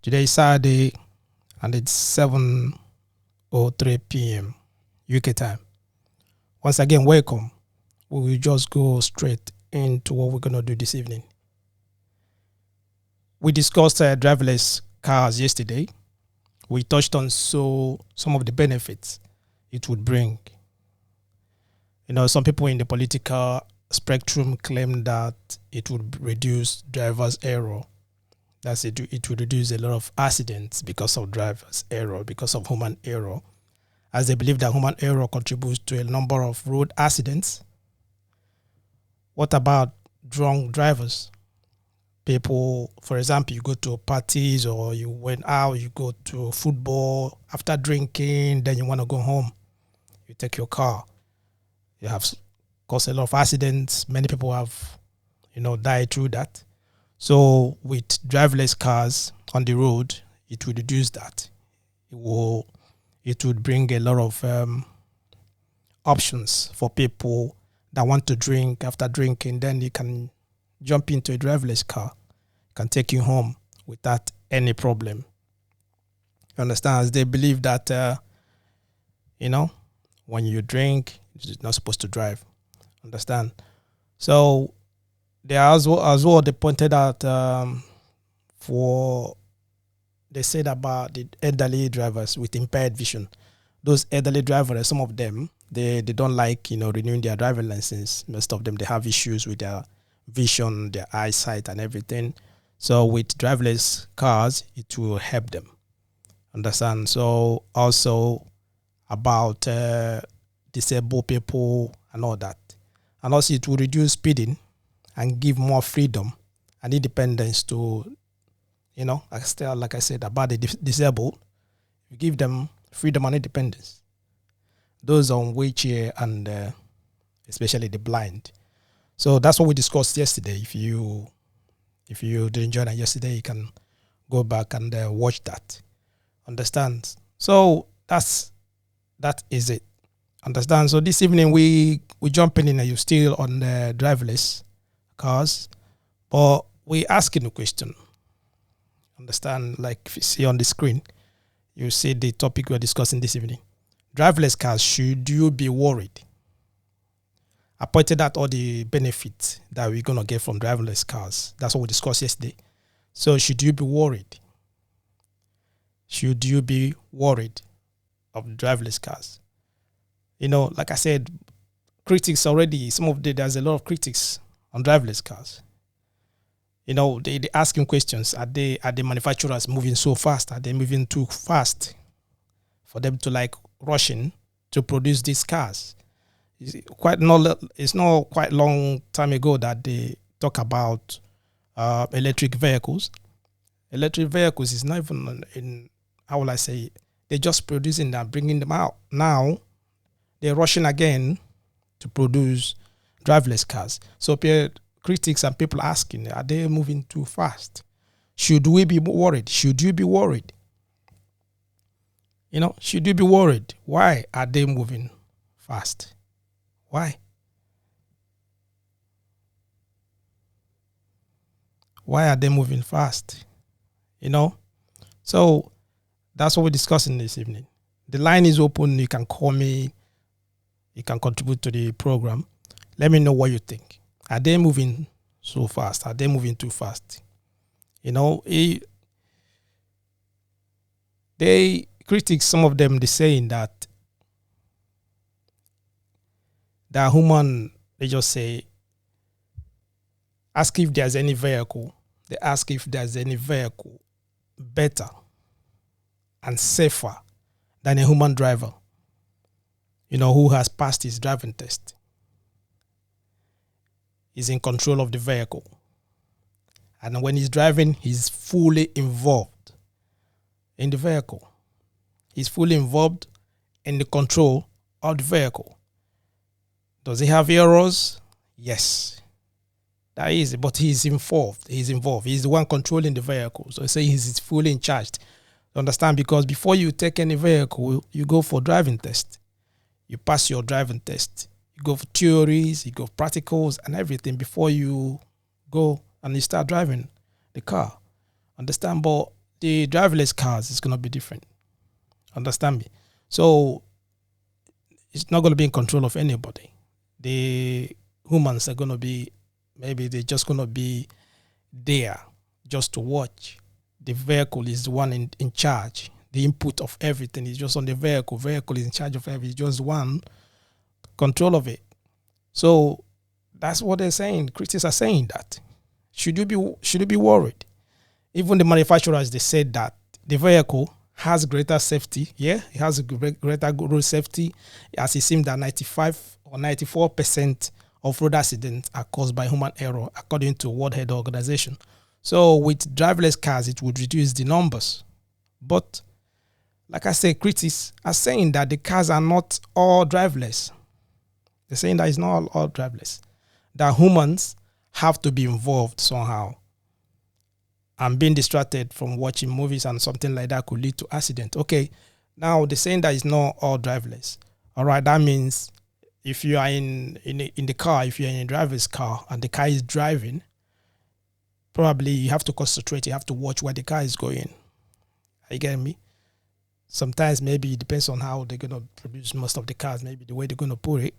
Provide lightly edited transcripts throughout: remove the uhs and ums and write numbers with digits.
Today is Saturday and it's 7:03 p.m. UK time. Once again, welcome. We will just go straight into what we're going to do this evening. We discussed driverless cars yesterday. We touched on some of the benefits it would bring. Some people in the political spectrum claim that it would reduce driver's error. That's it. It would reduce a lot of accidents because of driver's error, because of human error, as they believe that human error contributes to a number of road accidents. What about drunk drivers? People, for example, you go to parties or you went out, you go to football after drinking, then you want to go home. You take your car. You have caused a lot of accidents. Many people have, died through that. So with driverless cars on the road, it would reduce that. It would bring a lot of options for people that want to drink. After drinking, then you can jump into a driverless car. It can take you home without any problem. You understand? As they believe that, when you drink, you're not supposed to drive. Understand? So they as well they pointed out they said about the elderly drivers with impaired vision. Those elderly drivers, some of them, they don't like, renewing their driving license. Most of them, they have issues with their vision, their eyesight and everything. So with driverless cars, it will help them. Understand? So also about disabled people and all that. And also it will reduce speeding and give more freedom and independence to, like I said, about the disabled. You give them freedom and independence. Those on wheelchair and especially the blind. So that's what we discussed yesterday. If you didn't join us yesterday, you can go back and watch that. Understand? So that is it. Understand? So this evening we jumping in and you're still on the driverless cars, but we're asking a question. Understand? Like if you see on the screen, you see the topic we're discussing this evening. Driverless cars, should you be worried? I pointed out all the benefits that we're going to get from driverless cars. That's what we discussed yesterday. So should you be worried? Should you be worried of driverless cars? Like I said, critics already, there's a lot of critics on driverless cars. They asking questions. Are the manufacturers moving so fast? Are they moving too fast for them to rushing to produce these cars? It's not quite long time ago that they talk about electric vehicles. Electric vehicles is not even in, how will I say, they're just producing them, bringing them out. Now, they're rushing again to produce driverless cars. So critics and people asking, are they moving too fast? Should we be worried? Should you be worried? Should you be worried? Why are they moving fast? Why? Why are they moving fast? So that's what we're discussing this evening. The line is open. You can call me. You can contribute to the program. Let me know what you think. Are they moving so fast? Are they moving too fast? They critics, some of them, they're saying that human, they just say, ask if there's any vehicle. They ask if there's any vehicle better and safer than a human driver, who has passed his driving test, is in control of the vehicle. And when he's driving, he's fully involved in the vehicle. He's fully involved in the control of the vehicle. Does he have errors? Yes. That is, but he's involved. He's the one controlling the vehicle. So say he's fully in charge. You understand? Because before you take any vehicle, you go for driving test. You pass your driving test. You go for theories, you go for practicals and everything before you go and you start driving the car. Understand? But the driverless cars is going to be different. Understand me? So it's not going to be in control of anybody. The humans are going to be, maybe they're just going to be there just to watch. The vehicle is the one in charge. The input of everything is just on the vehicle. Vehicle is in charge of everything. Just one control of it. So that's what they're saying. Critics are saying that. Should you be worried? Even the manufacturers, they said that the vehicle has greater safety. Yeah, it has a greater road safety, as it seems that 95 or 94% of road accidents are caused by human error, according to World Health Organization. So with driverless cars, it would reduce the numbers. But like I said, critics are saying that the cars are not all driverless. They're saying that it's not all driverless. That humans have to be involved somehow. And being distracted from watching movies and something like that could lead to accident. Okay, now they're saying that it's not all driverless. All right, that means if you are in the car, if you're in a driver's car and the car is driving, probably you have to concentrate. You have to watch where the car is going. Are you getting me? Sometimes maybe it depends on how they're going to produce most of the cars, maybe the way they're going to put it.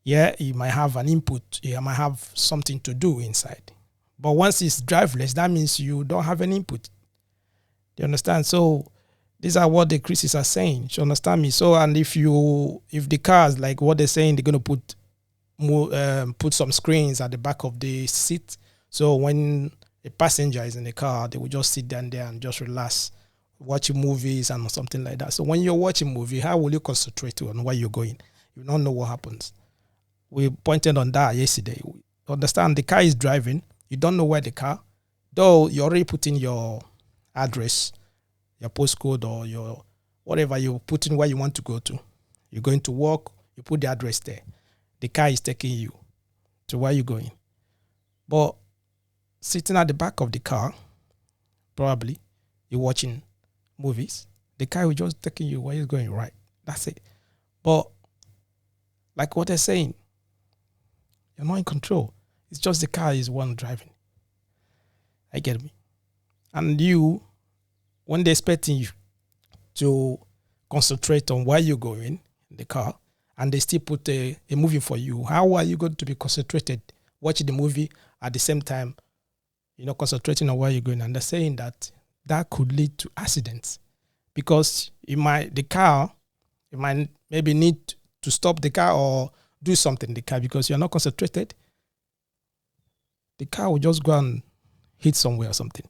Yeah, you might have an input. You might have something to do inside. But once it's driverless, that means you don't have any input. Do you understand? So these are what the critics are saying. You understand me? So, and if the cars, like what they're saying, they're going to put some screens at the back of the seat. So when a passenger is in the car, they will just sit down there and just relax, watching movies and something like that. So when you're watching a movie, how will you concentrate on where you're going? You don't know what happens. We pointed on that yesterday. We understand the car is driving. You don't know where the car, though you already put in your address, your postcode, or your whatever you put in where you want to go to. You're going to work, you put the address there. The car is taking you to where you're going. But sitting at the back of the car, probably you're watching movies. The car will just taking you where you're going, right? That's it. But like what they're saying, you're not in control. It's just the car is one driving. I get me. And you, when they're expecting you to concentrate on where you're going in the car, and they still put a movie for you, how are you going to be concentrated watching the movie at the same time, concentrating on where you're going? And they're saying that could lead to accidents because you might maybe need to stop the car or do something in the car because you're not concentrated. The car will just go and hit somewhere or something.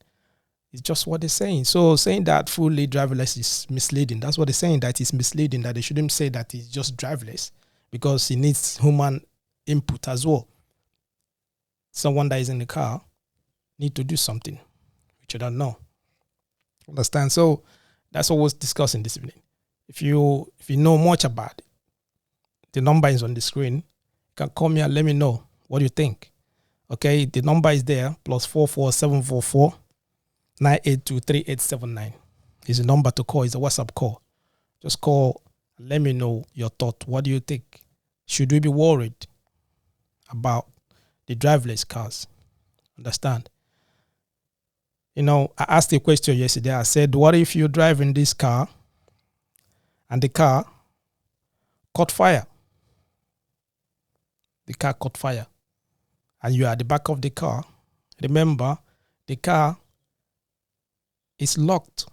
It's just what they're saying. So saying that fully driverless is misleading. That's what they're saying, that it's misleading, that they shouldn't say that it's just driverless because it needs human input as well. Someone that is in the car need to do something, which you don't know. Understand? So that's what we're discussing this evening. If you know much about it, the number is on the screen. You can call me and let me know what you think. Okay, the number is there, +44 744 982 3879. Is the number to call. It's a WhatsApp call. Just call and let me know your thought. What do you think? Should we be worried about the driverless cars? Understand? I asked a question yesterday. I said, what if you're driving this car and the car caught fire? The car caught fire. And you are at the back of the car. Remember, the car is locked.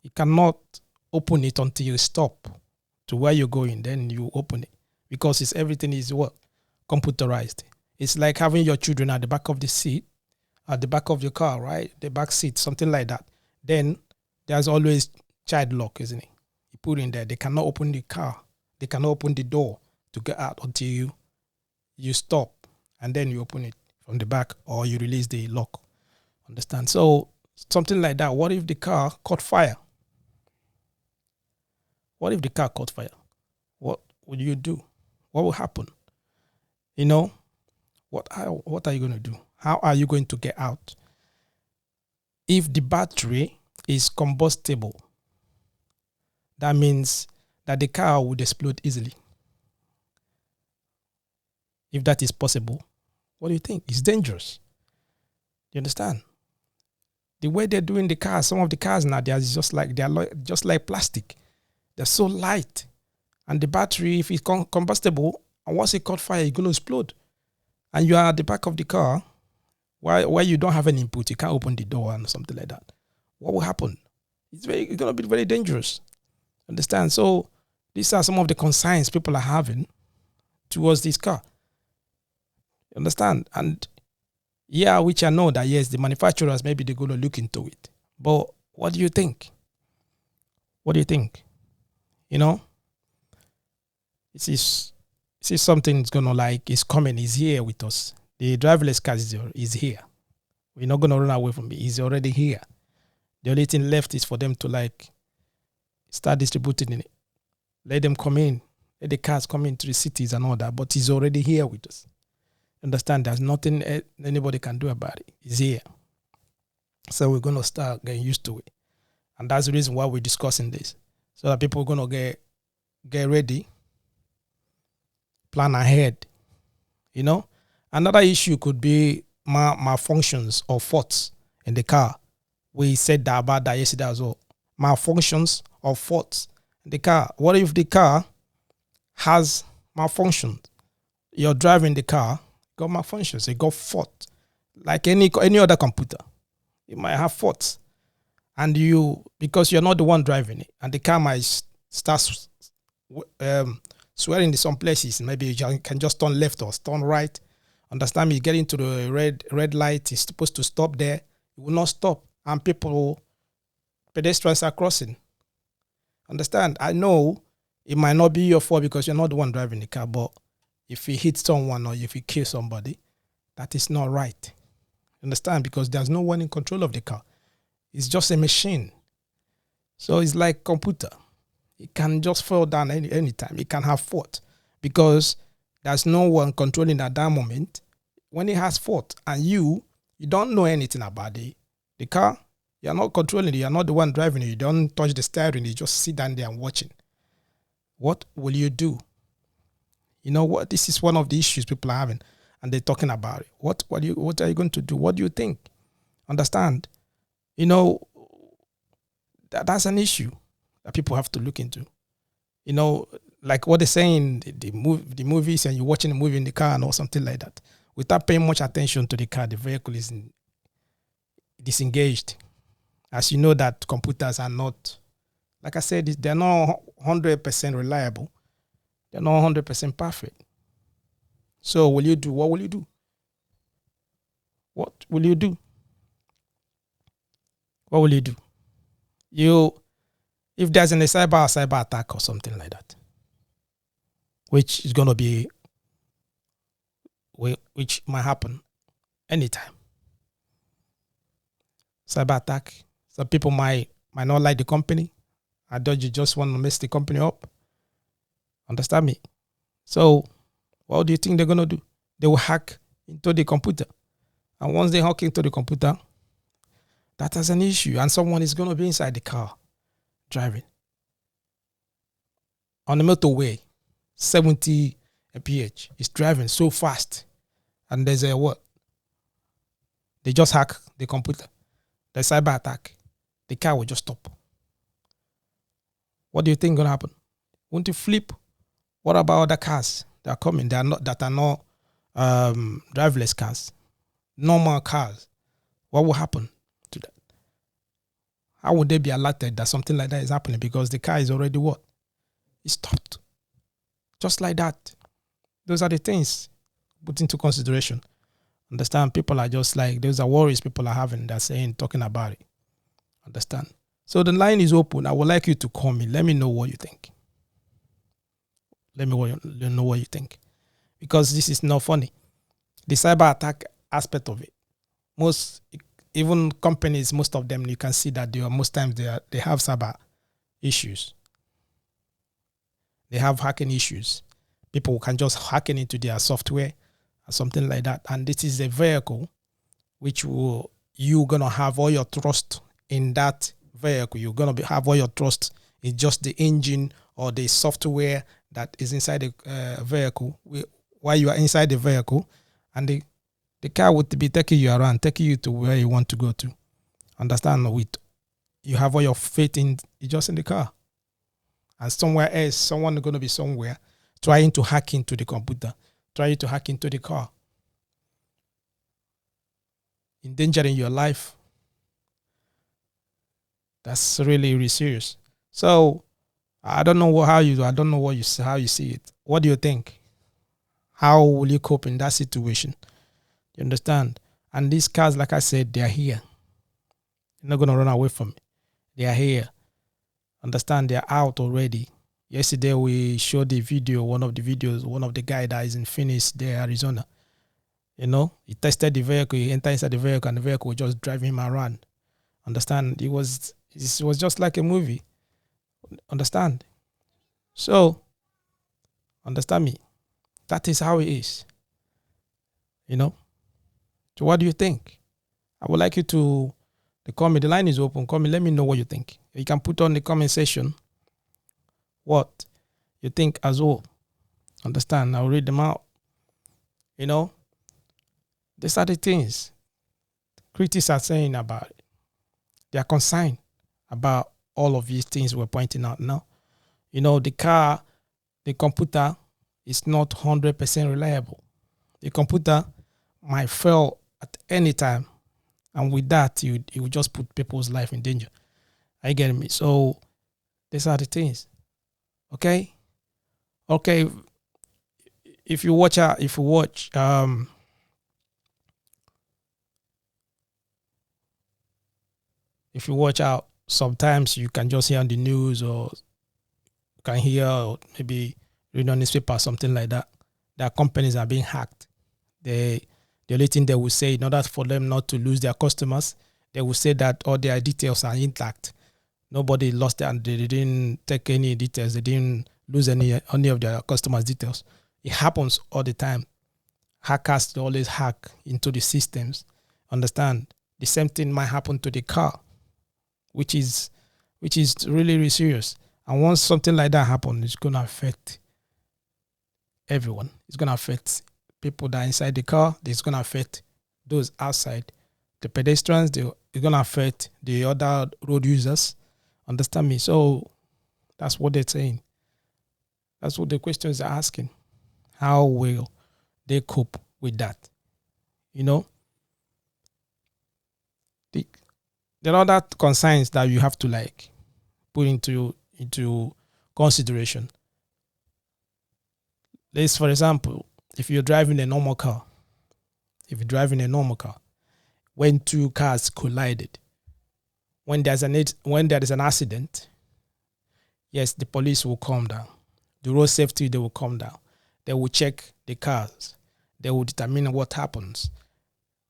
You cannot open it until you stop to where you're going. Then you open it because everything is what? Computerized. It's like having your children at the back of the seat, at the back of your car, right? The back seat, something like that. Then there's always child lock, isn't it? You put in there. They cannot open the car. They cannot open the door to get out until you stop. And then you open it from the back or you release the lock. Understand? So something like that. What if the car caught fire? What if the car caught fire? What would you do? What will happen? What are you going to do? How are you going to get out? If the battery is combustible, that means that the car would explode easily. If that is possible, what do you think? It's dangerous. You understand? The way they're doing the cars, some of the cars now, they're just like plastic. They're so light. And the battery, if it's combustible, and once it caught fire, it's going to explode. And you are at the back of the car, while you don't have any input, you can't open the door and something like that. What will happen? It's going to be very dangerous. Understand? So these are some of the concerns people are having towards this car. Understand? And yeah, which I know that yes, the manufacturers, maybe they're going to look into it. But what do you think? What do you think? You know, this is something that's going to it's coming, is here with us. The driverless car is here. We're not going to run away from it. It's already here. The only thing left is for them to start distributing it. Let them come in. Let the cars come into the cities and all that. But it's already here with us. Understand, there's nothing anybody can do about it. It's here. So we're going to start getting used to it. And that's the reason why we're discussing this. So that people are going to get ready, plan ahead. You know? Another issue could be malfunctions or faults in the car. We said about that yesterday as well. Malfunctions or faults in the car. What if the car has malfunctions? You're driving the car, got malfunctions, it got fault. Like any other computer, it might have faults. And because you're not the one driving it, and the car might start swearing in some places, maybe you can just turn left or turn right. Understand me? You get into the red light, it's supposed to stop there. It will not stop. And pedestrians are crossing. Understand? I know it might not be your fault because you're not the one driving the car, but if you hit someone or if you kill somebody, that is not right. Understand? Because there's no one in control of the car. It's just a machine. So it's like computer. It can just fall down anytime. It can have fault because there's no one controlling at that moment. When it has fault and you don't know anything about the car, you're not controlling it. You're not the one driving it. You don't touch the steering. You just sit down there and watching. What will you do? You know what? This is one of the issues people are having, and they're talking about it. What are you going to do? What do you think? Understand? You know, that's an issue that people have to look into. You know, like what they're saying, the movies, and you're watching a movie in the car or something like that, without paying much attention to the car, the vehicle is disengaged. As you know, that computers are not, like I said, they're not 100% reliable. They're not 100% perfect. So what will you do? What will you do? What will you do? What will you do? If there's a cyber attack or something like that, which is going to be, which might happen anytime. Cyber attack. Some people might not like the company. I thought you just want to mess the company up. Understand me? So what do you think they're going to do? They will hack into the computer. And once they hack into the computer, that is an issue. And someone is going to be inside the car driving. On the motorway, 70 mph. It's driving so fast. And there's a what? They just hack the computer. The cyber attack. The car will just stop. What do you think is going to happen? Won't it flip? What about other cars that are coming? That are not driverless cars, normal cars. What will happen to that? How would they be alerted that something like that is happening? Because the car is already what? It stopped. Just like that. Those are the things put into consideration. Understand? People are just like, those are worries people are having. They're saying, talking about it. Understand? So the line is open. I would like you to call me. Let me know what you think. Let me know what you think. Because this is not funny. The cyber attack aspect of it. Even companies, most of them, you can see that most times they have cyber issues. They have hacking issues. People can just hack into their software or something like that. And this is a vehicle which you're going to have all your trust in that vehicle. You're going to have all your trust in just the engine or the software that is inside the vehicle while you are inside the vehicle, and the car would be taking you around, taking you to where you want to go to. Understand? With you have all your faith in just in the car, and somewhere else, someone is going to be somewhere trying to hack into the computer, trying to hack into the car, endangering your life. That's really, really serious. So I don't know how you how you see it. What do you think? How will you cope in that situation? You understand? And these cars, like I said, they are here. They're not gonna run away from it. They are here. Understand? They are out already. Yesterday we showed the video, one of the guy that is in Phoenix, there, Arizona. You know, he tested the vehicle, he entered inside the vehicle, and the vehicle was just driving him around. Understand? It was just like a movie. Understand? So, understand me. That is how it is. You know? So what do you think? I would like you to call me. The line is open. Call me. Let me know what you think. You can put on the comment section what you think as well. Understand? I'll read them out. You know? These are the things critics are saying about it. They are concerned about all of these things we're pointing out now. You know, the car, the computer is not 100% reliable. The computer might fail at any time. And with that, it will just put people's life in danger. Are you getting me? So these are the things. Okay? Okay. If you watch out, sometimes you can just hear on the news or you can hear or maybe read on newspaper or something like that. Their companies are being hacked. The only thing they will say, in order for them not to lose their customers, they will say that all their details are intact. Nobody lost it and they didn't take any details. They didn't lose any of their customers' details. It happens all the time. Hackers always hack into the systems. Understand? The same thing might happen to the car, which is really, really serious. And once something like that happens, it's going to affect everyone. It's going to affect people that are inside the car. It's going to affect those outside. The pedestrians, it's going to affect the other road users. Understand me? So that's what they're saying. That's what the questions are asking. How will they cope with that? You know? There are other concerns that you have to put into consideration. Let's, for example, if you're driving a normal car, when two cars collided, when there is an accident, yes, the police will come down. The road safety, they will come down. They will check the cars. They will determine what happens.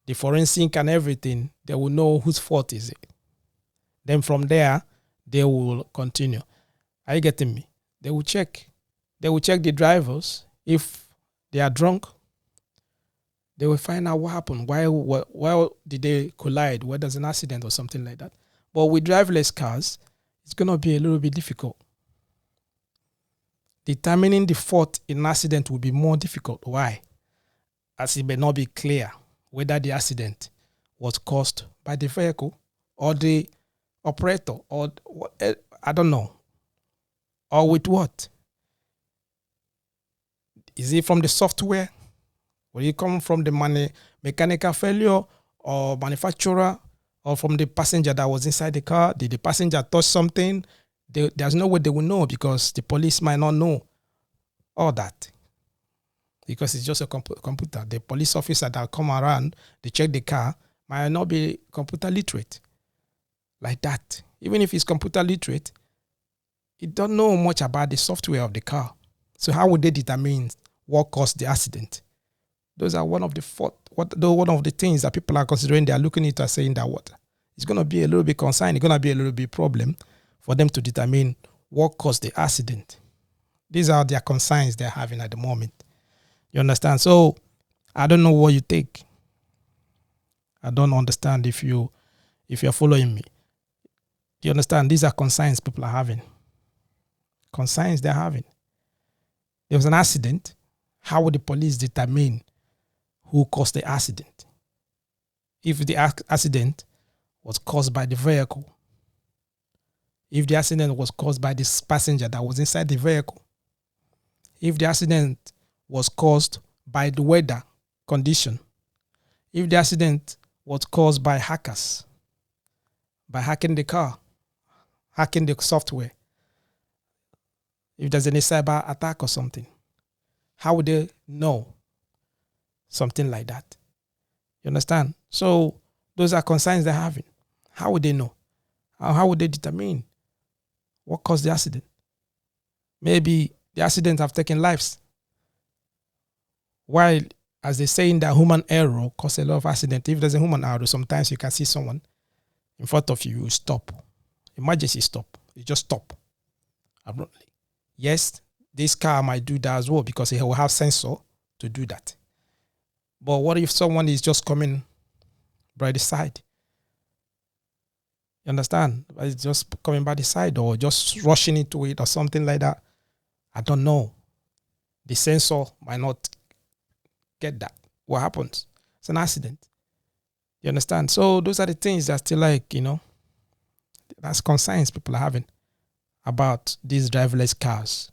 The forensic and everything, they will know whose fault is it. Then from there, they will continue. Are you getting me? They will check. They will check the drivers. If they are drunk, they will find out what happened. Why did they collide? Why there's an accident or something like that? But with driverless cars, it's going to be a little bit difficult. Determining the fault in an accident will be more difficult. Why? As it may not be clear whether the accident was caused by the vehicle or the operator or I don't know. Or with what? Is it from the software? Will it come from the mechanical failure or manufacturer or from the passenger that was inside the car? Did the passenger touch something? There's no way they will know because the police might not know all that. Because it's just a computer. The police officer that come around, they check the car, might not be computer literate. Like that. Even if he's computer literate, he don't know much about the software of the car. So how would they determine what caused the accident? Those are one of the things that people are considering. They are looking into and saying that it's going to be a little bit concern. It's going to be a little bit problem for them to determine what caused the accident. These are their concerns they're having at the moment. You understand? So I don't know what you think. I don't understand if you're following me. You understand? These are concerns people are having. Concerns they're having. There was an accident. How would the police determine who caused the accident? If the accident was caused by the vehicle, if the accident was caused by this passenger that was inside the vehicle, if the accident was caused by the weather condition, if the accident was caused by hackers, by hacking the car, hacking the software, if there's any cyber attack or something, how would they know something like that? You understand? So those are concerns they're having. How would they know? How would they determine what caused the accident? Maybe the accident have taken lives. While, as they say in that human error causes a lot of accident. If there's a human error, sometimes you can see someone in front of you, you stop. Emergency stop. You just stop abruptly. Yes, this car might do that as well because it will have sensor to do that. But what if someone is just coming by the side? You understand? It's just coming by the side or just rushing into it or something like that. I don't know. The sensor might not get that. What happens? It's an accident. You understand? So those are the things that still that's concerns people are having about these driverless cars.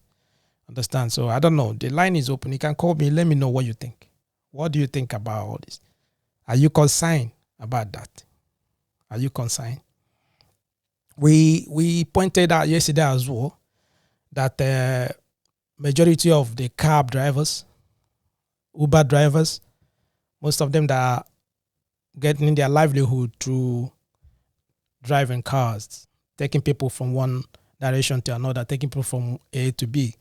Understand? So I don't know. The line is open. You can call me. Let me know what you think. What do you think about all this? Are you concerned about that? Are you concerned? We pointed out yesterday as well that majority of the cab drivers, Uber drivers, most of them that are getting their livelihood through driving cars, taking people from one direction to another, taking people from A to B.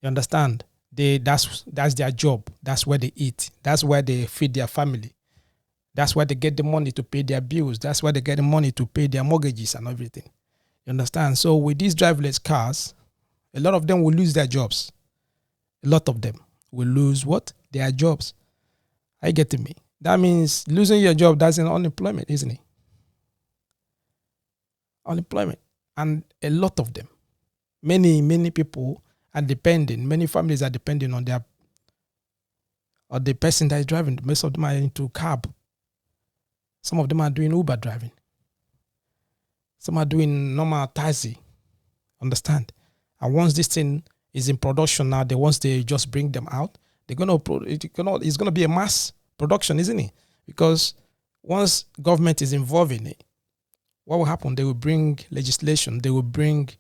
You understand? That's their job. That's where they eat. That's where they feed their family. That's where they get the money to pay their bills. That's where they get the money to pay their mortgages and everything. You understand? So with these driverless cars, a lot of them will lose their jobs. A lot of them will lose what? Their jobs. Are you getting me? That means losing your job, that's an unemployment, isn't it? Unemployment. And a lot of them, many people are depending, many families are depending on the person that is driving. Most of them are into cab. Some of them are doing Uber driving. Some are doing normal taxi. Understand? And once this thing is in production now, once they just bring them out, it's gonna be a mass production, isn't it? Because once government is involved in it, what will happen? They will bring legislation. They will bring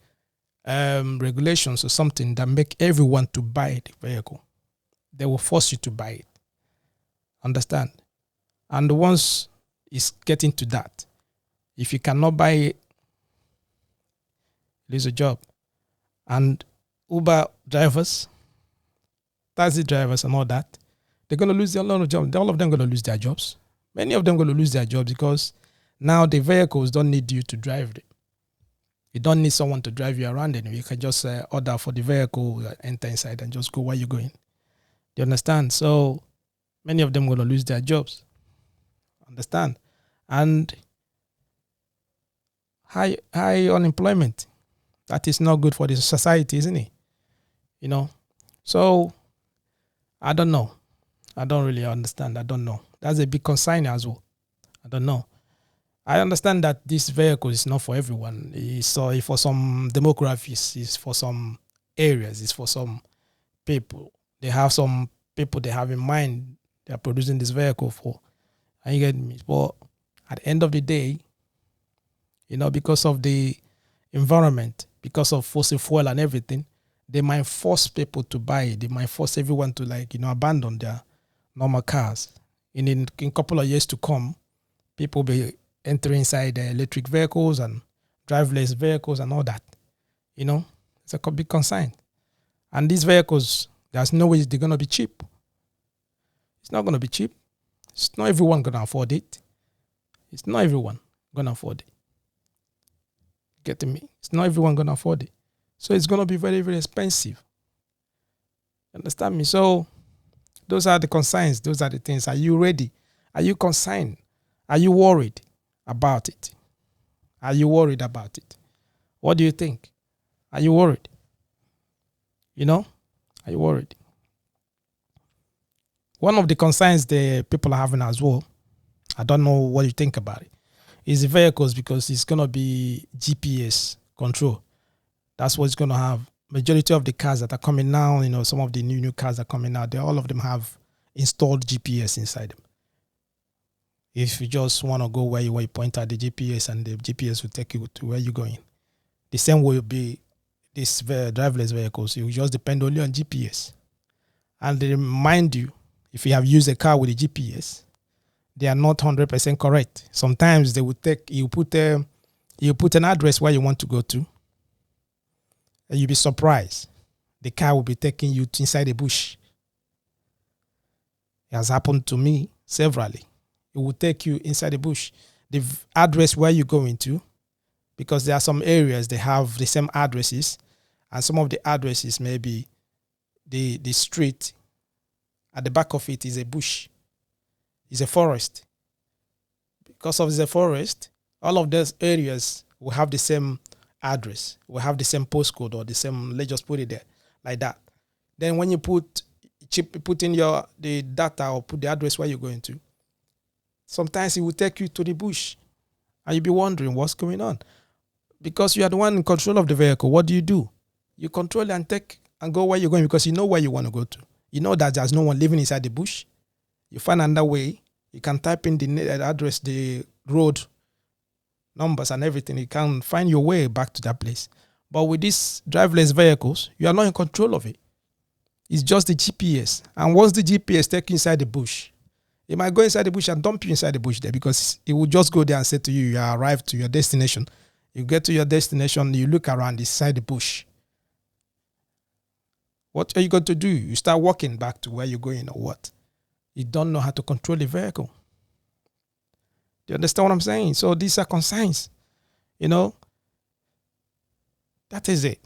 regulations or something that make everyone to buy the vehicle. They will force you to buy it. Understand? And once it's getting to that, if you cannot buy it, lose a job. And Uber drivers, taxi drivers and all that, they're going to lose a lot of jobs. All of them are going to lose their jobs. Many of them are going to lose their jobs because now the vehicles don't need you to drive them. You don't need someone to drive you around anymore. You can just order for the vehicle, enter inside and just go where you're going. Do you understand? So many of them are going to lose their jobs. Understand? And high unemployment. That is not good for the society, isn't it? So I don't know. I don't really understand. I don't know. That's a big concern as well. I don't know. I understand that this vehicle is not for everyone. It's for some demographics. It's for some areas. It's for some people. They have some people they have in mind they are producing this vehicle for. And you get me? But at the end of the day, because of the environment, because of fossil fuel and everything, they might force people to buy it. They might force everyone to abandon their normal cars. In a couple of years to come, people will be entering inside the electric vehicles and driverless vehicles and all that. It's a big concern. And these vehicles, there's no way they're going to be cheap. It's not going to be cheap. It's not everyone going to afford it. It's not everyone going to afford it. Getting me? It's not everyone going to afford it. So it's going to be very, very expensive. Understand me? So those are the concerns. Those are the things. Are you ready? Are you concerned? Are you worried about it? Are you worried about it? What do you think? Are you worried? Are you worried? One of the concerns the people are having as well, I don't know what you think about it, is the vehicles, because it's gonna be GPS control. That's what it's gonna have. Majority of the cars that are coming now, some of the new cars that are coming out, all of them have installed GPS inside them. If you just want to go where you point at the GPS, and the GPS will take you to where you're going. The same will be these driverless vehicles. You just depend only on GPS. And they remind you, if you have used a car with a GPS, they are not 100% correct. Sometimes they will you put an address where you want to go to, and you'll be surprised. The car will be taking you to inside a bush. It has happened to me severally. It will take you inside the bush. The address where you're going to, because there are some areas they have the same addresses, and some of the addresses maybe the street at the back of it is a bush, is a forest. Because of the forest, all of those areas will have the same address, will have the same postcode, or the same, let's just put it there like that. Then when you put in the data, or put the address where you're going to, sometimes it will take you to the bush, and you'll be wondering what's going on. Because you are the one in control of the vehicle, what do? You control and take and go where you're going, because you know where you want to go to. You know that there's no one living inside the bush. You find another way. You can type in the address, the road numbers and everything. You can find your way back to that place. But with these driverless vehicles, you are not in control of it. It's just the GPS. And once the GPS takes you inside the bush, it might go inside the bush and dump you inside the bush there, because it will just go there and say to you, you arrived to your destination. You get to your destination, you look around inside the bush. What are you going to do? You start walking back to where you're going, or what? You don't know how to control the vehicle. Do you understand what I'm saying? So these are concerns. That is it.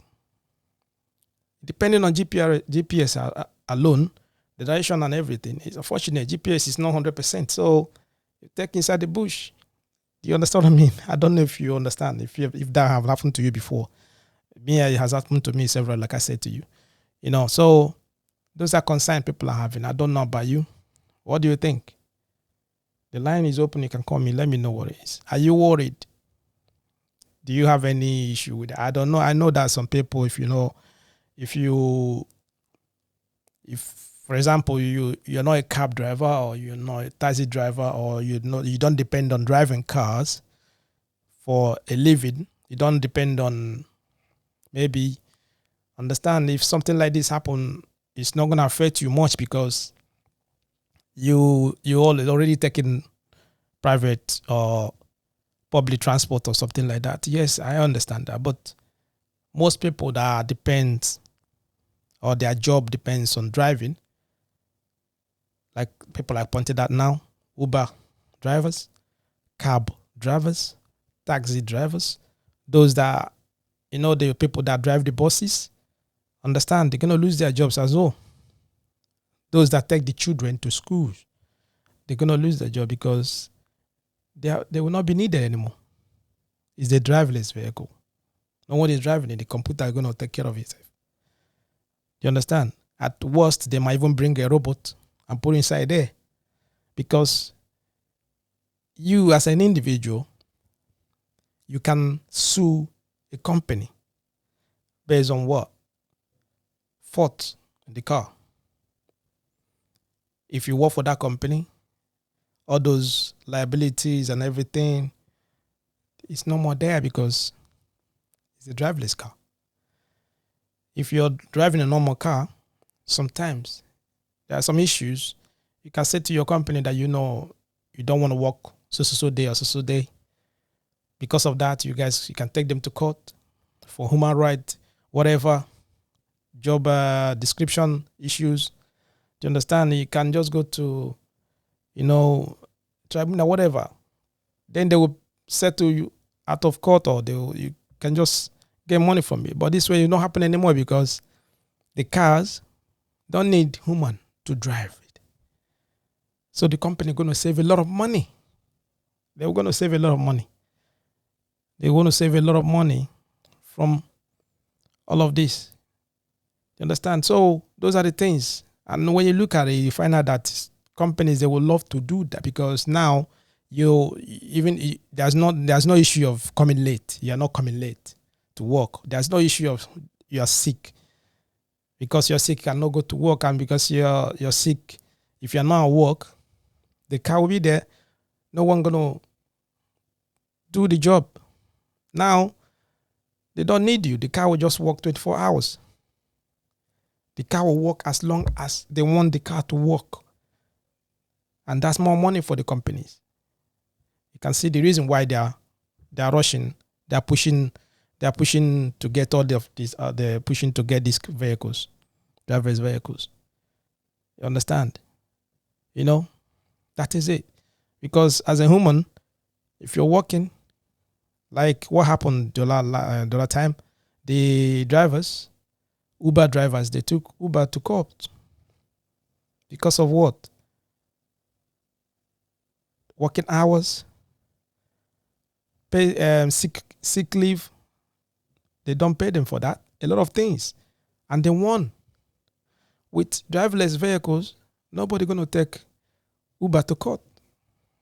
Depending on GPS alone, the direction and everything, it's unfortunate. GPS is not 100%. So you take inside the bush. Do you understand what I mean? I don't know if you understand, if that have happened to you before. Me, it has happened to me several, like I said to you. So those are concerns people are having. I don't know about you. What do you think? The line is open. You can call me. Let me know what it is. Are you worried? Do you have any issue with it? I don't know. I know that some people, if for example, you're not a cab driver, or you're not a taxi driver, or you don't depend on driving cars for a living. You don't depend on, maybe, understand, if something like this happen, it's not going to affect you much, because you already taking private or public transport or something like that. Yes, I understand that. But most people that depend, or their job depends on driving, like people I pointed out now, Uber drivers, cab drivers, taxi drivers, those that, the people that drive the buses, understand, they're going to lose their jobs as well. Those that take the children to school, they're going to lose their job, because they will not be needed anymore. It's the driverless vehicle. No one is driving it. The computer is going to take care of itself. You understand? At worst, they might even bring a robot and put inside there, because you as an individual, you can sue a company based on what? Fault in the car. If you work for that company, all those liabilities and everything, it's no more there, because it's a driverless car. If you're driving a normal car, sometimes there are some issues. You can say to your company that you don't want to work so day or so day. Because of that, you can take them to court for human rights, whatever, job description issues. Do you understand? You can just go to, tribunal, whatever. Then they will settle you out of court, or you can just get money from it. But this way, it don't happen anymore, because the cars don't need human to drive it. So the company is going to save a lot of money. They're going to save a lot of money. They want to save a lot of money from all of this. You understand? So those are the things. And when you look at it, you find out that companies, they will love to do that, because now There's no issue of coming late. You're not coming late to work. There's no issue of you're sick. Because you're sick, you cannot go to work, and because you're sick, if you're not at work, the car will be there. No one gonna do the job. Now they don't need you. The car will just work 24 hours. The car will work as long as they want the car to work. And that's more money for the companies. You can see the reason why they are rushing, they're pushing to get all of these. They're pushing to get these vehicles, driverless vehicles. You understand? That is it. Because as a human, if you're working, like what happened the other time, the Uber drivers, they took Uber to court because of what? Working hours, pay sick leave. They don't pay them for that. A lot of things. And they won. With driverless vehicles, nobody going to take Uber to court.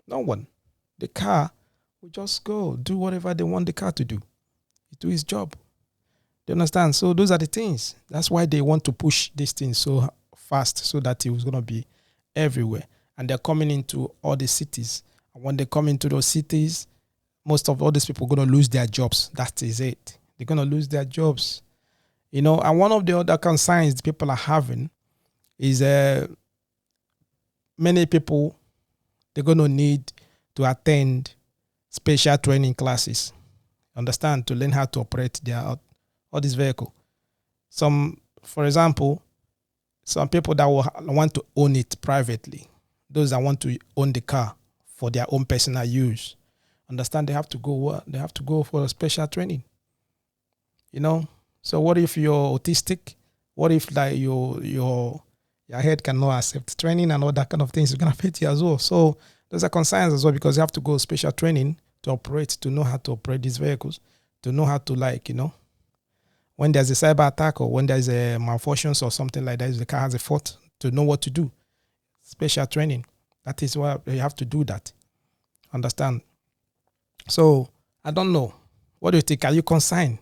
No one. The car will just go do whatever they want the car to do. It do its job. Do you understand? So those are the things. That's why they want to push this thing so fast, so that it was going to be everywhere. And they're coming into all the cities. And when they come into those cities, most of all these people are going to lose their jobs. That is it. They're going to lose their jobs. And one of the other concerns people are having is many people, they're going to need to attend special training classes. Understand? To learn how to operate all this vehicle. For example, some people that will want to own it privately. Those that want to own the car for their own personal use. Understand? They have to go what? They have to go for a special training. So what if you're autistic? What if like your head cannot accept training and all that kind of things? It's gonna affect you as well. So those are concerns as well, because you have to go special training to operate, to know how to operate these vehicles, to know how to when there's a cyber attack or when there's a malfunction or something like that, if the car has a fault, to know what to do. Special training. That is why you have to do that. Understand? So I don't know. What do you think? Are you concerned?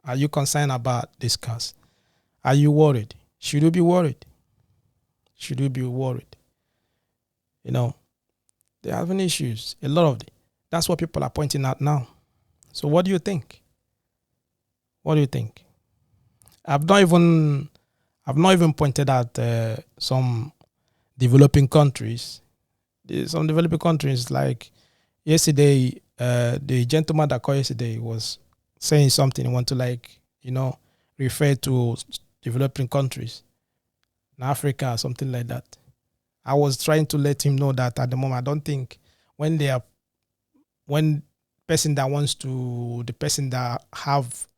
Are you concerned about these cars? Are you worried? Should you be worried? Should you be worried? They're having issues. A lot of them. That's what people are pointing out now. So what do you think? What do you think? I've not even pointed out some developing countries. Some developing countries, like yesterday, the gentleman that called yesterday was saying something. He want to refer to developing countries in Africa or something like that. I was trying to let him know that at the moment, I don't think the person that have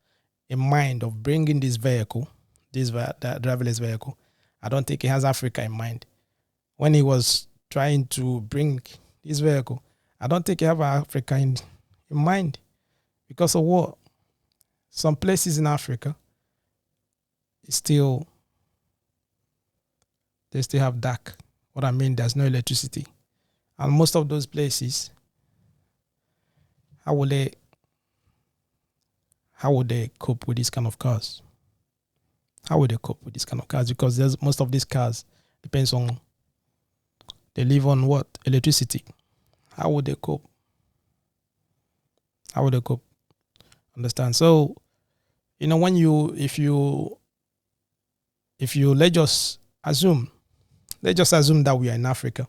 a mind of bringing this vehicle, the driverless vehicle, I don't think he has Africa in mind. When he was trying to bring this vehicle, I don't think he have Africa in mind. Because of what? Some places in Africa, they still have dark. What I mean, there's no electricity. And most of those places, how would they cope with these kind of cars? How would they cope with these kind of cars? Because most of these cars depends on, they live on what? Electricity. How would they cope? How would they cope? Understand? So, if you let's just assume that we are in Africa.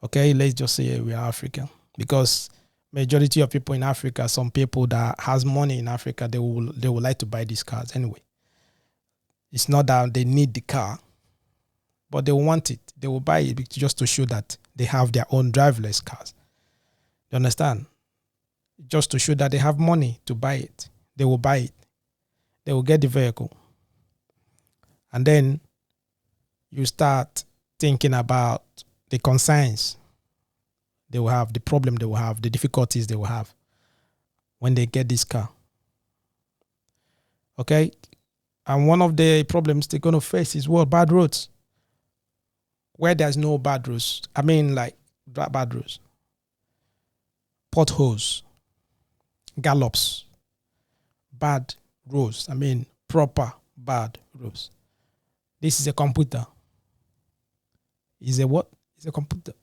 Okay, let's just say we are Africa, because majority of people in Africa, some people that has money in Africa, they will like to buy these cars anyway. It's not that they need the car, but they want it. They will buy it just to show that they have their own driverless cars. You understand? Just to show that they have money to buy it. They will buy it. They will get the vehicle. And then you start thinking about the concerns they will have, the problem they will have, the difficulties they will have when they get this car. Okay? And one of the problems they're going to face is what? Bad roads. Where there's no bad roads. I mean, like bad roads. potholes, gallops, bad roads. I mean, proper bad roads. This is a computer. It's a what? It's a computer.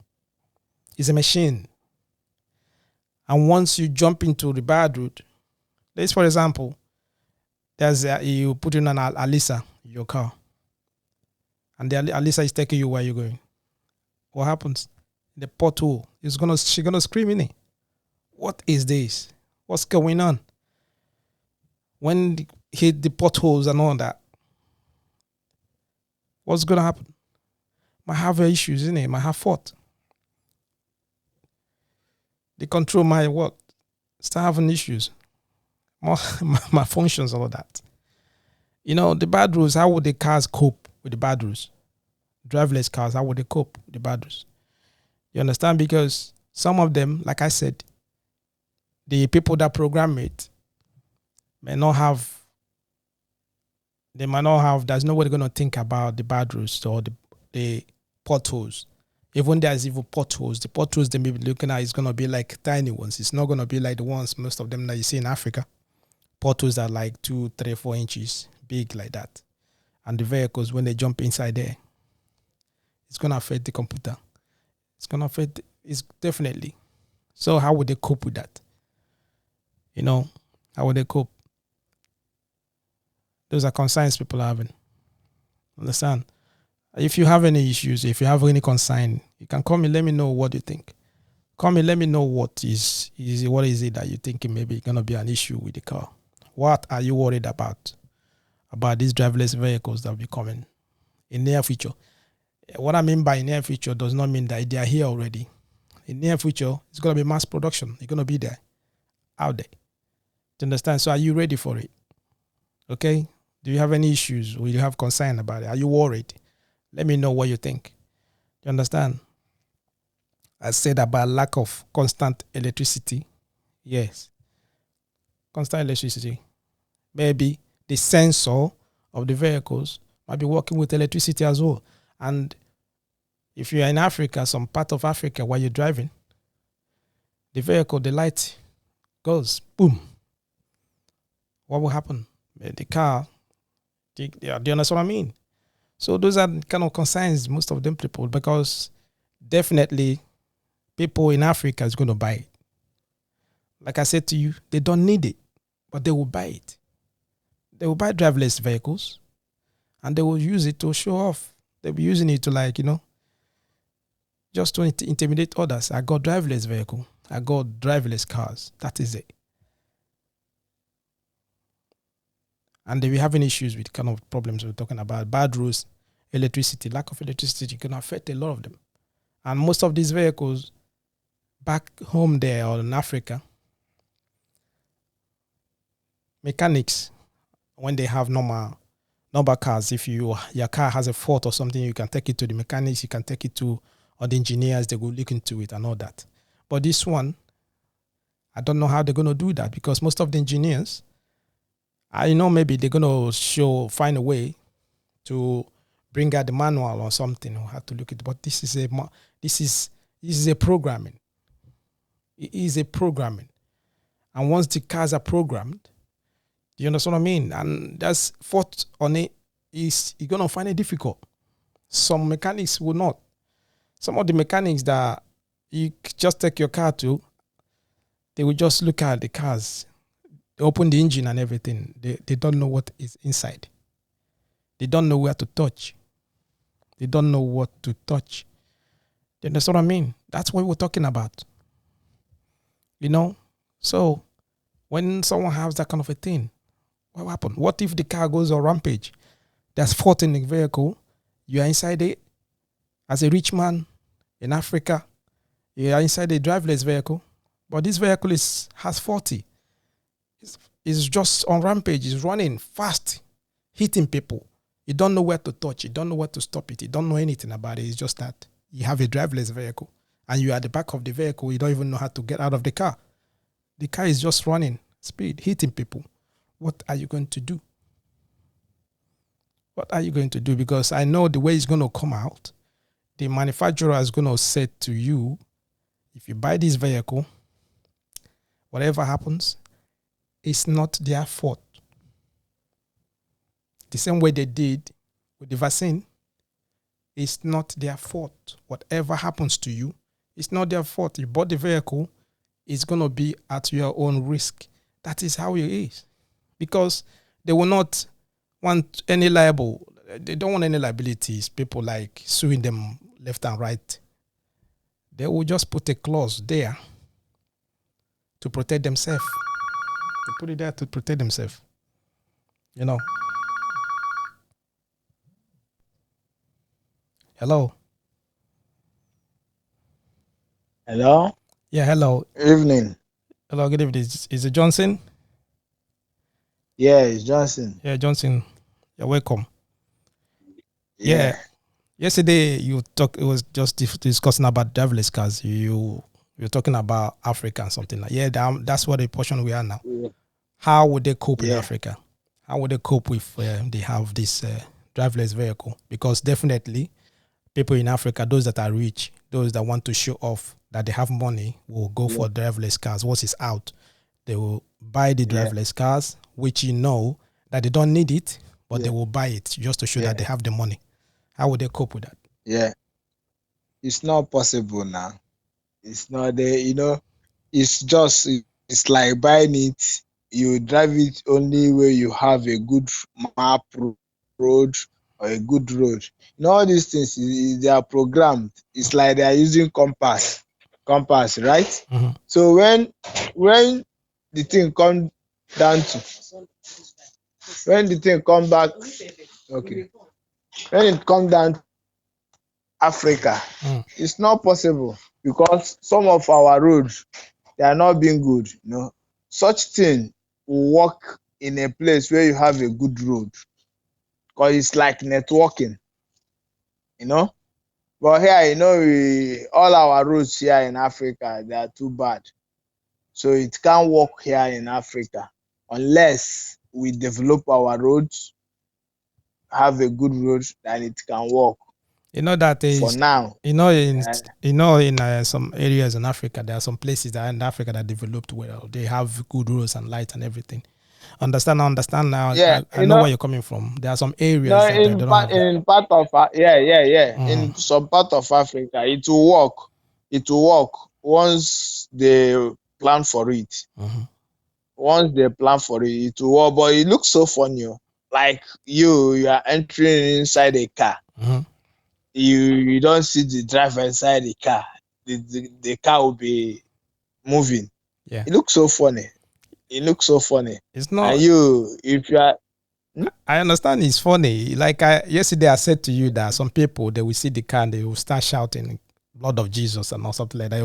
It's a machine. And once you jump into the bad road, let's for example, you put in an Alisa in your car, and the Alisa is taking you where you're going. What happens? The pothole is she's gonna scream in it. What is this? What's going on? When hit the potholes and all that, what's gonna happen? Might have issues in it. Might have fault. The control might what? Start having issues. Malfunctions, all that. You know, the bad roads, how would the cars cope with the bad roads? Driverless cars, how would they cope with the bad roads? You understand? Because some of them, like I said, the people that program it may not have, there's no way they're going to think about the bad roads or the potholes. Even there's even potholes. The potholes they may be looking at is going to be like tiny ones. It's not going to be like the ones, most of them that you see in Africa. Potholes are like 2, 3, 4 inches big like that. And the vehicles, when they jump inside there, it's going to affect the computer. It's going to affect, it's definitely. So how would they cope with that? You know, how would they cope? Those are concerns people are having. Understand? If you have any issues, if you have any concern, you can call me, let me know what you think. Call me, let me know what is it that you think may be going to be an issue with the car. What are you worried about these driverless vehicles that will be coming in near future? What I mean by near future does not mean that they are here already. In near future, it's going to be mass production. It's going to be there, out there. Do you understand? So are you ready for it? Okay? Do you have any issues or you have concern about it? Are you worried? Let me know what you think. You understand? I said about lack of constant electricity. Yes. Constant electricity. Maybe the sensor of the vehicles might be working with electricity as well. And if you're in Africa, some part of Africa while you're driving, the vehicle, the light goes, boom. What will happen? The car, do you understand what I mean? So those are kind of concerns most of them people, because definitely people in Africa is going to buy it. Like I said to you, they don't need it, but they will buy it. They will buy driverless vehicles and they will use it to show off. They'll be using it to just to intimidate others. I got driverless vehicle. I got driverless cars. That is it. And they'll be having issues with kind of problems we're talking about. Bad roads, electricity, lack of electricity can affect a lot of them. And most of these vehicles back home there or in Africa, mechanics, when they have normal cars, if your car has a fault or something, you can take it to the mechanics, you can take it to or the engineers, they will look into it and all that. But this one, I don't know how they're going to do that, because most of the engineers, I know maybe they're going to find a way to bring out the manual or something, or have to look at it. But this is a programming. It is a programming. And once the cars are programmed, do you understand what I mean? And that's fault on it, you're going to find it difficult. Some mechanics will not. Some of the mechanics that you just take your car to, they will just look at the cars. They open the engine and everything. They don't know what is inside. They don't know where to touch. They don't know what to touch. You understand what I mean? That's what we're talking about. You know? So, when someone has that kind of a thing, what will happen? What if the car goes on rampage? There's fault in the vehicle. You are inside it. As a rich man in Africa, you are inside a driverless vehicle. But this vehicle has 40. It's just on rampage. It's running fast, hitting people. You don't know where to touch. You don't know where to stop it. You don't know anything about it. It's just that you have a driverless vehicle and you are at the back of the vehicle. You don't even know how to get out of the car. The car is just running speed, hitting people. What are you going to do? What are you going to do? Because I know the way it's going to come out, the manufacturer is going to say to you, if you buy this vehicle, whatever happens, it's not their fault. The same way they did with the vaccine, it's not their fault. Whatever happens to you, it's not their fault. You bought the vehicle, it's going to be at your own risk. That is how it is. Because they will not want any liable. They don't want any liabilities. People like suing them left and right. They will just put a clause there to protect themselves. They put it there to protect themselves. You know. Hello. Hello. Yeah, hello. Evening. Hello, good evening. Is it Johnson? Yeah, it's Johnson. Yeah, Johnson. You're welcome. Yeah. Yeah. Yesterday it was just discussing about driverless cars. You're talking about Africa and something like that's what the portion we are now. Yeah. How would they cope in Yeah. Africa? How would they cope if they have this driverless vehicle? Because definitely people in Africa, those that are rich, those that want to show off that they have money, will go for driverless cars. Once it's out, they will buy the driverless cars, which you know that they don't need it, but they will buy it just to show that they have the money. How would they cope with that? Yeah. It's not possible now. It's not there, it's like buying it. You drive it only where you have a good map road or a good road. All these things they are programmed. It's like they are using compass, right? Mm-hmm. So when the thing come down to when the thing come back, okay, when it come down to Africa, it's not possible because some of our roads they are not being good. Such thing will work in a place where you have a good road because it's like networking. But here, all our roads here in Africa they are too bad, so it can't work here in Africa unless we develop our roads, have a good road, then it can work. You know that For is, now, in some areas in Africa, there are some places that are in Africa that developed well. They have good roads and light and everything. I understand now. yeah, I know where you're coming from. There are some areas that they in don't have that. part of in some part of Africa, it will work. It will work once they plan for it. Once they plan for it, it will work. But it looks so funny. Like you are entering inside a car. You don't see the driver inside the car. The car will be moving. Yeah. It looks so funny. It's not. And if you are. I understand it's funny. Like yesterday, I said to you that some people, they will see the car and they will start shouting "Blood of Jesus" and or something like that. They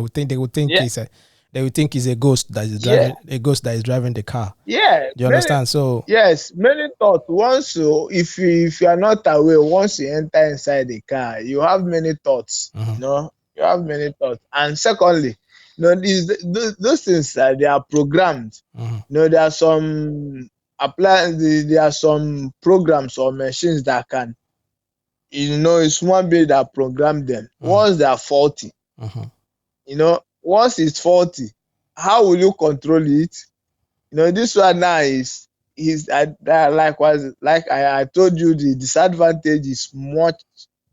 will think it's a ghost that is driving the car. Yeah. Do you understand? So yes, many thoughts. Once if you are not aware, once you enter inside the car, you have many thoughts. You have many thoughts. And secondly, those things they are programmed. There are some there are some programs or machines that can, it's one bit that program them. Once they are faulty, once it's faulty, how will you control it? This one now is like I told you, the disadvantage is much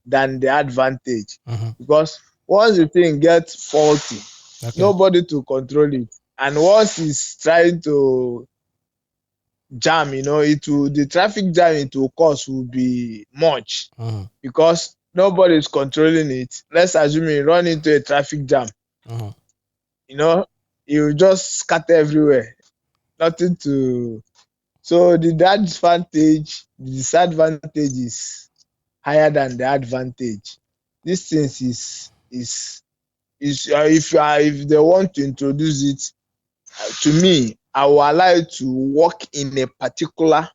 than the advantage, because once the thing gets faulty, nobody to control it, and once it's trying to jam, the traffic jam it will cause will be much, because nobody is controlling it. Let's assume you run into a traffic jam, you just scatter everywhere, nothing to. So the disadvantage is higher than the advantage. This thing is if they want to introduce it, to me, I will allow it to work in a particular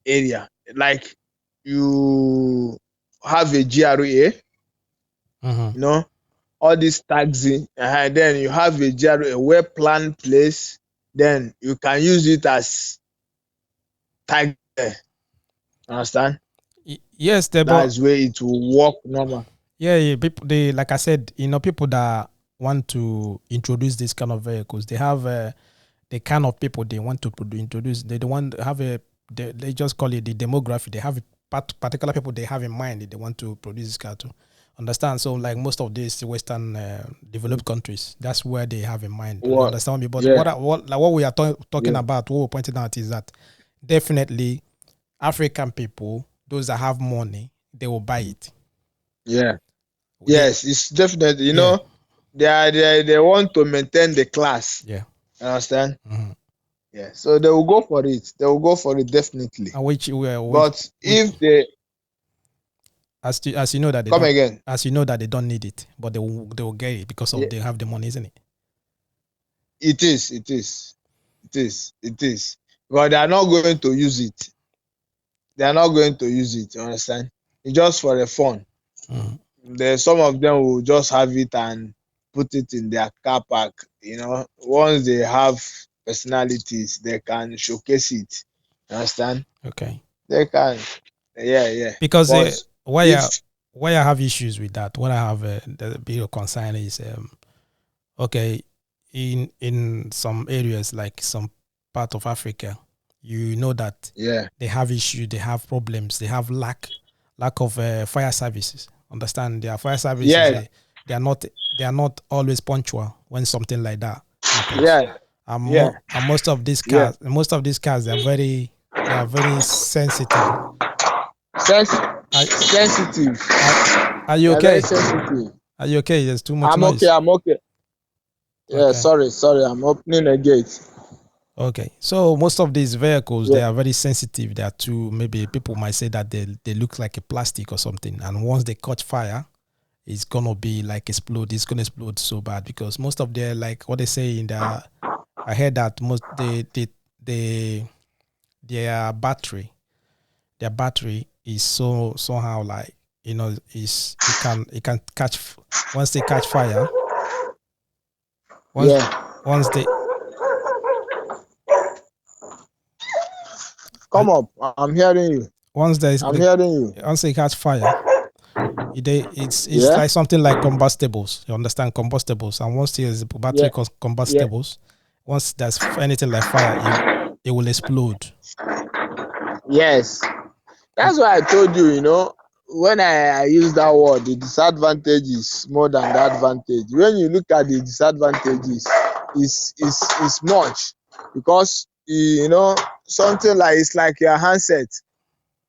area. Like you have a GRA, all this taxi, then you have a GRA, a well-planned place, then you can use it as tag there. Understand? Yes, that's where it will work normal. Yeah, people, like I said, people that want to introduce this kind of vehicles. They have the kind of people they want to introduce. They don't want to have they just call it the demography. They have particular people they have in mind that they want to produce this car to. Understand? So like most of these Western developed countries, that's where they have in mind. You What? understand me? But Yeah. what we are talking Yeah. about, what we're pointing out is that definitely African people, those that have money, they will buy it. Yeah. They, Yes, it's definitely. You yeah, know, they want to maintain the class. yeah. You understand? Mm-hmm. Yeah. So they will go for it. They will go for it definitely. And But if they as you know that they come don't, again, as you know that they don't need it, but they will get it because yeah, of they have the money, isn't it? it is. It is. It is. It is. But they are not going to use it. They are not going to use it. You understand? It's just for the fun. Some of them will just have it and put it in their car park. You know, once they have personalities, they can showcase it. You understand? Okay. They can. Yeah, yeah. Because But why if I have issues with that, what I have the bit of concern is okay, in some areas like some part of Africa, you know that yeah, they have issues, they have problems, they have lack of fire services. Understand? Their fire services yeah, they are not always punctual when something like that happens. yeah, yeah, And yeah. most of these cars they are very sensitive. Are, Sensitive. are, are you They are very okay? sensitive. Are you okay? There's too much I'm okay. noise. I'm okay. Yeah, Okay. sorry. I'm opening a gate. Okay. So most of these vehicles, Yeah, they are very sensitive. They are too, maybe people might say that they look like a plastic or something. And once they catch fire, it's gonna be like explode. It's gonna explode so bad because most of their, like what they say in the, I heard that most they their battery is somehow like, is it can catch once they catch fire, once yeah. once they uh, Come up. I'm hearing you. once there's I'm the hearing you. once they catch fire, it's Yeah, like something like combustibles. You understand combustibles, and once there's battery yeah, yeah. combustibles, once there's anything like fire, it will explode. Yes. And That's why I told you, when I use that word, the disadvantage is more than the advantage. When you look at the disadvantages, is much because something like it's like your handset,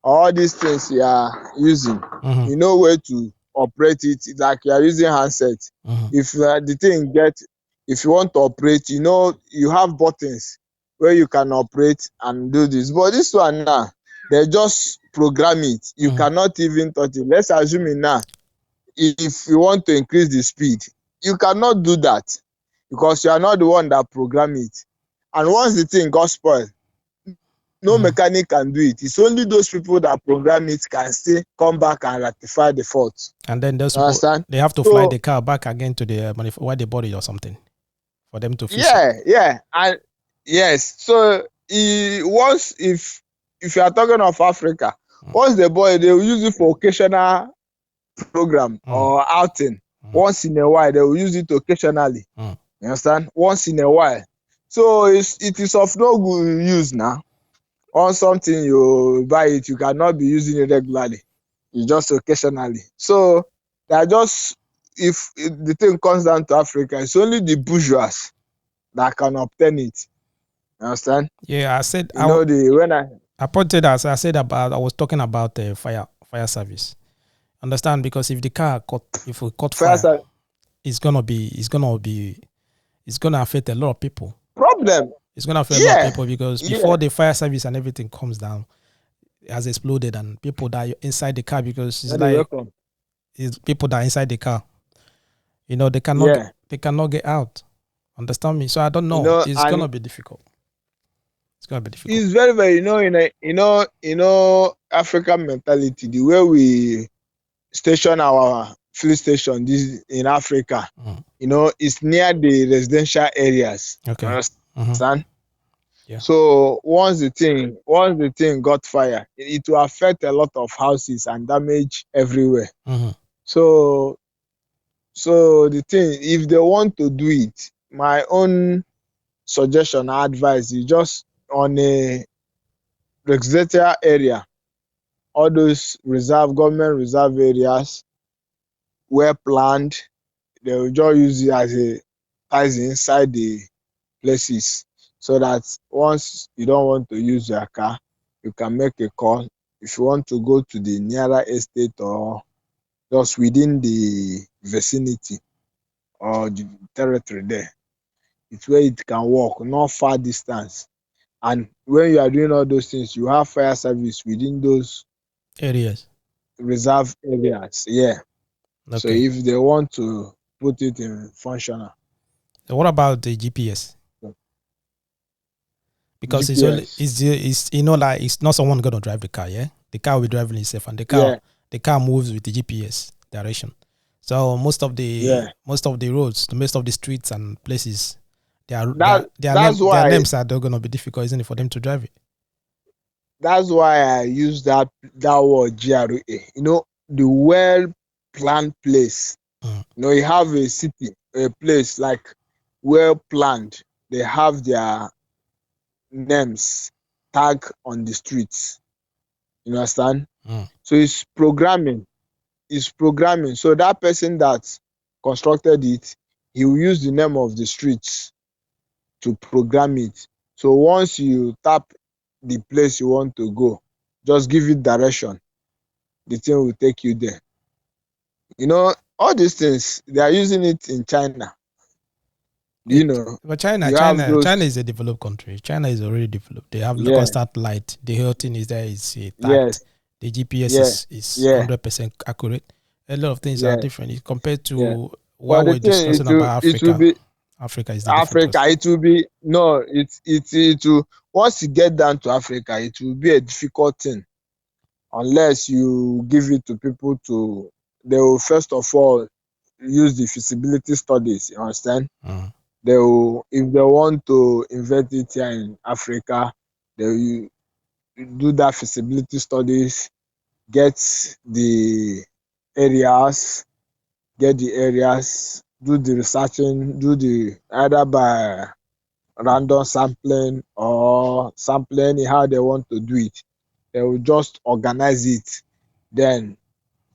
all these things you are using, mhm, you know where to operate it. It's like you are using handset. mhm, If the thing if you want to operate, you have buttons where you can operate and do this. But this one now, they just program it. You mhm, cannot even touch it. Let's assume it now. If you want to increase the speed, you cannot do that because you are not the one that program it. And once the thing got spoiled, no mhm. mechanic can do it. It's only those people that program it can still come back and rectify the fault. And then those You people, understand? they have to fly So the car back again to the where they bought it or something for them to fix it. yeah, and yes. So once if you are talking of Africa, Mm, once the boy they will use it for occasional program mm, or outing. mm, Once in a while, they will use it occasionally. mm. You understand? Once in a while. So it is of no good use now. On something you buy it, you cannot be using it regularly. It's just occasionally. So they are just if the thing comes down to Africa, it's only the bourgeois that can obtain it. You understand? Yeah, I said You know the when I pointed out. I said about I was talking about the fire service. Understand? Because if the car caught if we caught first fire, it's gonna affect a lot of people. problem, It's gonna affect a lot of yeah, people because yeah. before the fire service and everything comes down, it has exploded and people die inside the car because it's Very like welcome. it's people that are inside the car. Yeah, They cannot get out. Understand me? So I don't know. It's and gonna be difficult. It's gonna be difficult. it's very in a African mentality, the way we station our fuel station this in Africa, Mm. it's near the residential areas. You Okay. Mm-hmm. understand? Yeah. So once the thing got fire, it will affect a lot of houses and damage everywhere. Mm-hmm. So So the thing, if they want to do it, my own suggestion or advice is just on a residential area, all those government reserve areas, well planned, they will just use it as inside the places, so that once you don't want to use your car, you can make a call. If you want to go to the nearer estate or just within the vicinity or the territory there, it's where it can walk, not far distance. And when you are doing all those things, you have fire service within those Areas. reserve areas. Yeah. So Okay. if they want to put it in functional. So what about the GPS? Because it's only GPS. it's you know, like it's not someone gonna drive the car, yeah. The car will be driving itself, and Yeah, the car moves with the GPS direction. So yeah. most of the roads, most of the streets and places, That's their why names are they're gonna be difficult, isn't it, for them to drive it? I use that word GRA. You know, the well planned place. Mm, You know, you have a city, a place like well planned. They have their names tag on the streets. You understand? mm, So it's programming. It's programming. So that person that constructed it, he will use the name of the streets to program it. So once you tap the place you want to go, just give it direction. The thing will take you there. You know, all these things, they are using it in China. You It, know, but you have China those, is a developed country. China is already developed. They have the yeah, constant light. The whole thing is there is tagged. yes, The GPS yeah, is yeah, 100% accurate. A lot of things are yeah, different compared yeah. to what But the we're thing, discussing about it will Africa. be Africa is the different Africa. person. It will be no. It will, once you get down to Africa, it will be a difficult thing unless you give it to people to. They will first of all use the feasibility studies. You understand? Mm, They will, if they want to invent it here in Africa, they will do that feasibility studies, get the areas, do the researching, do the either by random sampling or sampling how they want to do it. They will just organize it, then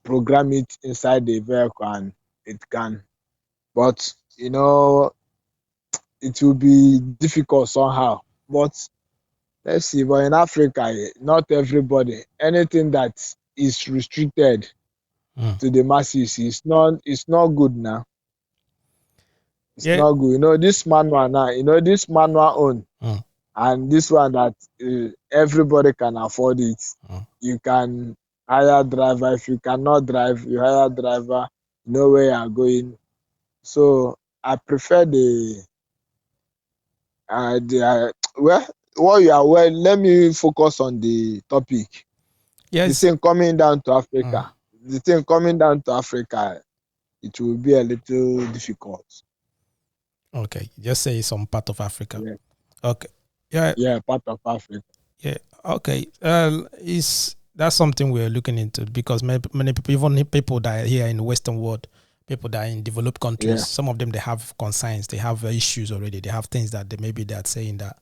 program it inside the vehicle and it can. But you know, it will be difficult somehow. But let's see. But in Africa, not everybody. Anything that is restricted mm. to the masses is not good now. It's Yeah. not good. You know this manual now. You know this manual own Mm, and this one that everybody can afford it. mm. You can hire driver. If you cannot drive, you hire driver. You know where you are going. So I prefer well, what you are well. Let me focus on the topic. The Yes. thing coming down to Mm. Africa. The thing coming down to Africa, it will be a little difficult. Okay. Just say some part of Africa. Yeah, Okay. Yeah. yeah, part of Africa. Yeah. Okay. Is that's something we're looking into because many people, even people that are here in the Western world, people that are in developed countries, Yeah, some of them they have concerns, they have issues already. They have things that they're saying that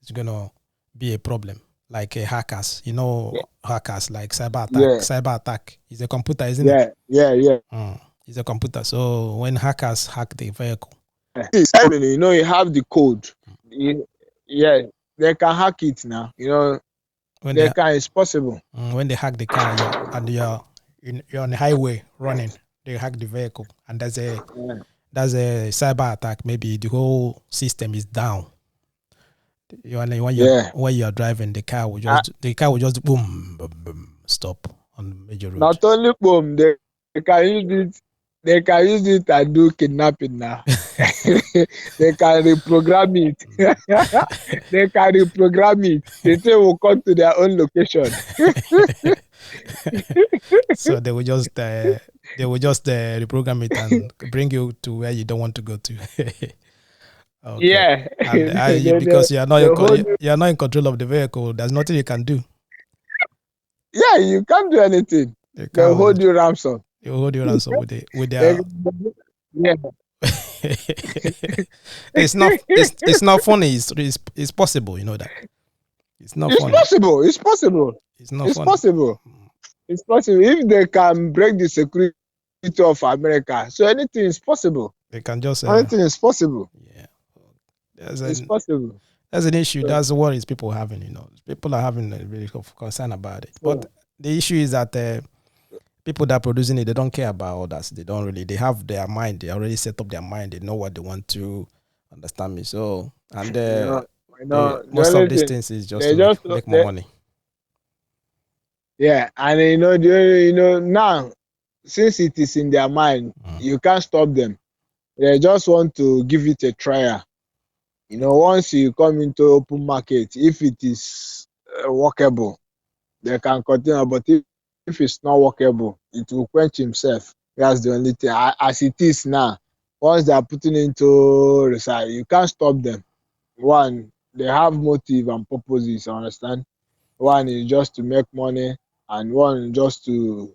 it's gonna be a problem, like hackers. You know, yeah, hackers like cyber attack. yeah, Cyber attack is a computer, isn't it? yeah, yeah, yeah. It's a computer. So when hackers hack the vehicle, You know, you have the code. You, yeah, they can hack it now. You know, when they they can. It's possible. when they hack the car, you're on the highway running. They hack the vehicle, and Yeah, that's a cyber attack. Maybe the whole system is down. yeah. When you're driving, the car will just boom, boom, boom, stop on the major road. Not only boom, they can use it. They can use it and do kidnapping now. They can reprogram it. They can reprogram it. The thing will come to their own location. So they will just reprogram it and bring you to where you don't want to go to. Okay, Yeah, and because they hold you. you are not in control of the vehicle, there's nothing you can do. Yeah, you can't do anything. The They car will hold you ransom. they will hold you ransom with They, their Yeah, it's not funny. It's possible. You know that it's not it's funny. possible. It's possible. It's not It's funny. possible. It's possible if they can break the security of America. So anything is possible. They can just Anything is possible. yeah. There's It's an possible. That's an issue. So, That's the worries people having. People are having a really concern about it. But so the issue is that people that are producing it, they don't care about all that. They don't really. They have their mind. They already set up their mind. They know what they want to. Understand me? So and you know, the the most of only these thing things is just they to just make more they, money. yeah, and now since it is in their mind, Mm. you can't stop them. They just want to give it a trial. Once you come into open market, if it is workable, they can continue. But if it's not workable, it will quench himself. That's the only thing. As it is now, once they are putting into research, you can't stop them. One, they have motive and purposes. Understand? One is just to make money, and one just to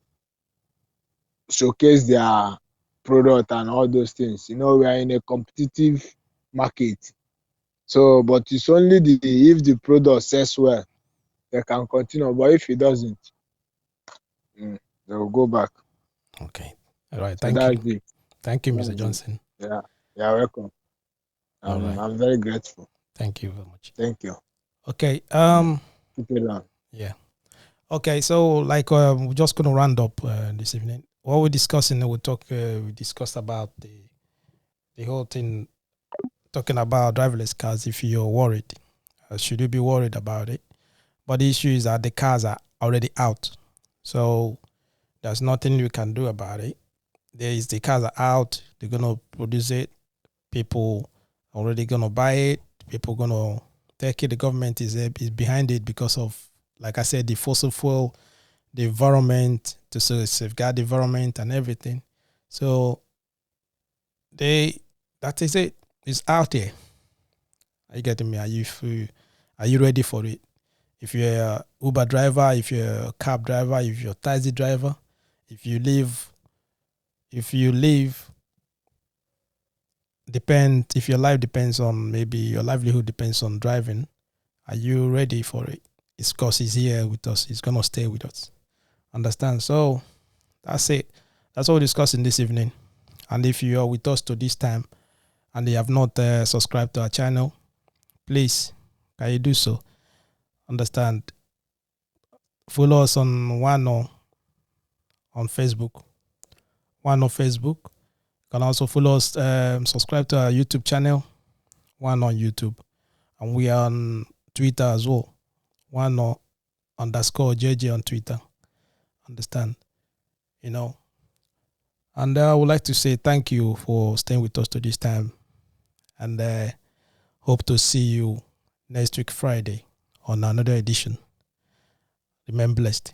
showcase their product and all those things. We are in a competitive market. So, but it's only if the product sells well, they can continue. But if it doesn't, they will go back. Okay. All right. So Thank you. that's it. Thank you, That's Mr. it. Johnson. Yeah, you're welcome. All right. I'm very grateful. Thank you very much. Thank you. Okay. Keep it on. Yeah. Okay. So like we're just gonna round up this evening. What we're discussing, we discussed about the whole thing, talking about driverless cars. If you're worried, should you be worried about it? But the issue is that the cars are already out, so there's nothing you can do about it. The cars are out. They're gonna produce it. People already gonna buy it. People gonna take it. The government is behind it because of, like I said, the fossil fuel, the environment, to safeguard the environment and everything. So that is it. It's out there. Are you getting me? Are you ready for it? If you're a Uber driver, if you're a cab driver, if you're a taxi driver, if you live, if your life depends on, maybe your livelihood depends on driving, are you ready for it? It's because he's here with us. He's gonna stay with us. Understand? So that's it. That's what we're discussing this evening. And if you are with us to this time and you have not subscribed to our channel, please can you do so? Understand? Follow us on on Facebook. One on Facebook. You can also follow us, subscribe to our YouTube channel. One on YouTube. And we are on Twitter as well. One on underscore JJ on Twitter. Understand? And I would like to say thank you for staying with us to this time. And hope to see you next week, Friday, on another edition. Remain blessed.